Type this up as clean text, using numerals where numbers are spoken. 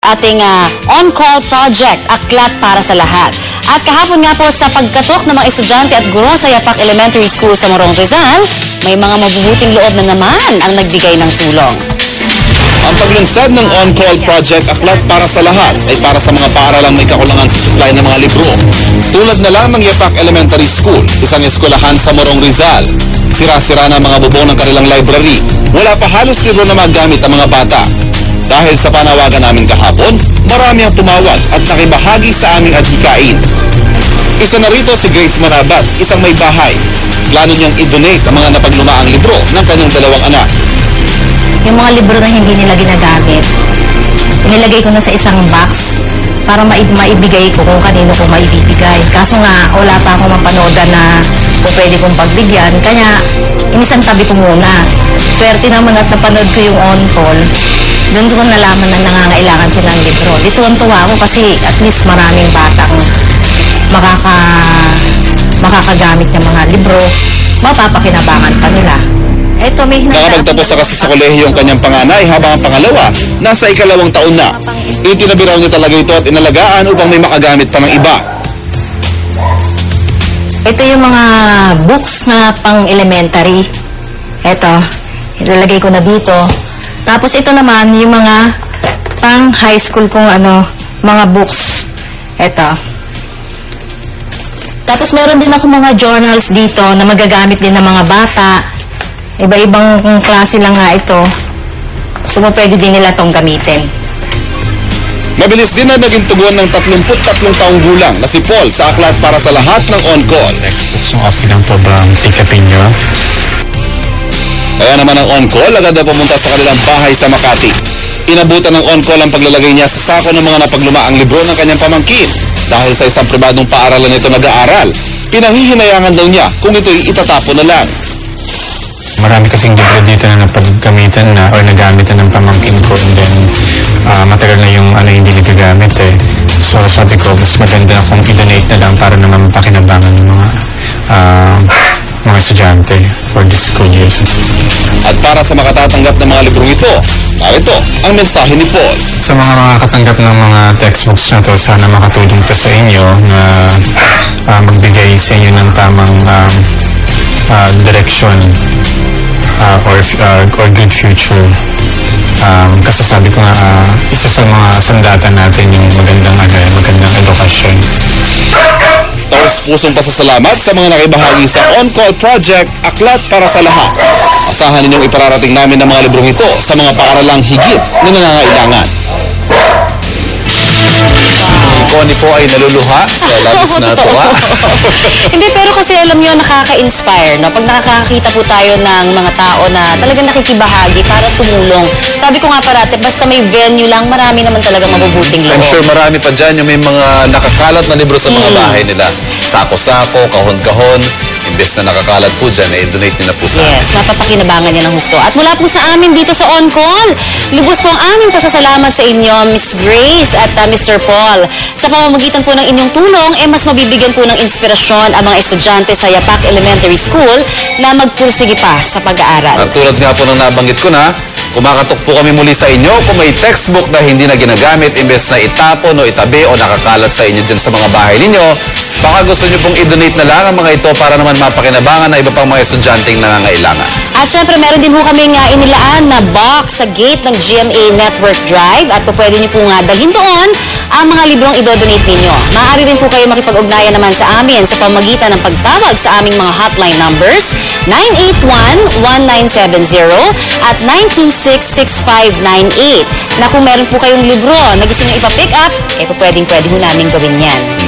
Ating on-call project, Aklat para sa Lahat. At kahapon nga po sa pagkatok ng mga estudyante at guro sa Yapak Elementary School sa Morong Rizal, may mga mabubuting loob na naman ang nagbigay ng tulong. Ang paglunsad ng on-call project Aklat para sa Lahat ay para sa mga paaralang may kakulangan sa supply ng mga libro. Tulad na lang ng Yapak Elementary School, isang eskwelahan sa Morong Rizal. Sira-sira na mga bubong ng kanilang library. Wala pa halos libro na magamit ang mga bata. Dahil sa panawagan namin kahapon, marami ang tumawag at nakibahagi sa aming adhikain. Isa na rito si Grace Marabat, isang may bahay. Plano niyang i-donate ang mga napaglumaang libro ng kanyang dalawang anak. Yung mga libro na hindi nila ginagamit, inilagay ko na sa isang box para maibigay ko kung kanino ko maibibigay. Kaso nga, wala pa akong mapanodan na kung pwede kong pagbigyan. Kaya, inisan tabi ko muna. Swerte naman at napanood ko yung on-call. Doon ko nalaman na nangangailangan sila ng libro. Di tuwan-tuwa ako kasi at least maraming batang makakagamit ng mga libro. Mapapakinabangan pa nila. Eto, may Nakapagtapos na kasi sa kolehiyo ang kanyang panganay habang ang pangalawa nasa ikalawang taon na. Itinabiraw niya talaga ito at inalagaan upang may makagamit pa ng iba. Ito yung mga books na pang-elementary. Ito, ilalagay ko na dito. Tapos ito naman yung mga pang-high school kong mga books. Ito. Tapos meron din ako mga journals dito na magagamit din ng mga bata. Iba-ibang klase lang nga ito. So, pwede din nila itong gamitin. Mabilis din na naging tugon ng 33 taong gulang na si Paul sa Aklat para sa Lahat ng on-call. So, okay lang po ba ang pick-upin nyo? Kaya naman ang on-call agad na pumunta sa kanilang bahay sa Makati. Inabutan ng on-call ang paglalagay niya sa sako ng mga napaglumaang libro ng kanyang pamangkin. Dahil sa isang pribadong paaralan nito nag-aaral, pinahihinayangan daw niya kung ito'y itatapon na lang. Marami kasing libro dito na napagkamitan na or nagamitan ng pamangkin ko, and then matagal na yung hindi nagagamit eh. So sabi ko, mas maganda kung i-donate na lang para naman mapakinabangan ng mga estudyante for this school year. At para sa makatatanggap ng mga librong ito, ito ang mensahe ni Paul. Sa mga makakatanggap ng mga textbooks na to, sana makatulong to sa inyo na magbigay sa inyo ng tamang direction or good future. Kasi sabi ko nga, isa sa mga sandatan natin yung magandang edukasyon. Taos-pusong pasasalamat sa mga nakibahagi sa on-call project Aklat para sa Lahat. Asahan ninyong ipararating namin ng mga librong ito sa mga paaralang higit na nangangailangan. Connie po ay naluluha sa labis na tuwa. Hindi, pero kasi alam nyo, nakaka-inspire, no? Pag nakakakita po tayo ng mga tao na talagang nakikibahagi para tumulong. Sabi ko nga parati, basta may venue lang, marami naman talaga mabubuting loob. I'm sure marami pa dyan yung may mga nakakalat na libro sa mga bahay nila. Sako-sako, kahon-kahon. Imbes na nakakalat po dyan, donate nyo na po sa Yes, mapapakinabangan niya ng husto. At mula po sa amin dito sa on-call, lubos po ang aming pasasalamat sa inyo, Miss Grace at Mr. Paul. Sa pamamagitan po ng inyong tulong, mas mabibigyan po ng inspirasyon ang mga estudyante sa Yapak Elementary School na magpursige pa sa pag-aaral. At tulad nga po nung nabanggit ko na, kumakatok po kami muli sa inyo kung may textbook na hindi na ginagamit, imbes na itapon o itabi o nakakalat sa inyo dyan sa mga bahay ninyo. Baka gusto nyo pong i-donate na lang ang mga ito para naman mapakinabangan na iba pang mga estudyanteng nangangailangan. At syempre, meron din po kaming inilaan na box sa gate ng GMA Network Drive at po pwede niyo po nga dalhin doon ang mga librong i-donate ninyo. Maaari rin po kayo makipag-ugnayan naman sa amin sa pamagitan ng pagtawag sa aming mga hotline numbers 981-1970 at 926-6598 na kung meron po kayong libro na gusto nyo ipa-pick up, pwedeng-pwede ho namin gawin yan.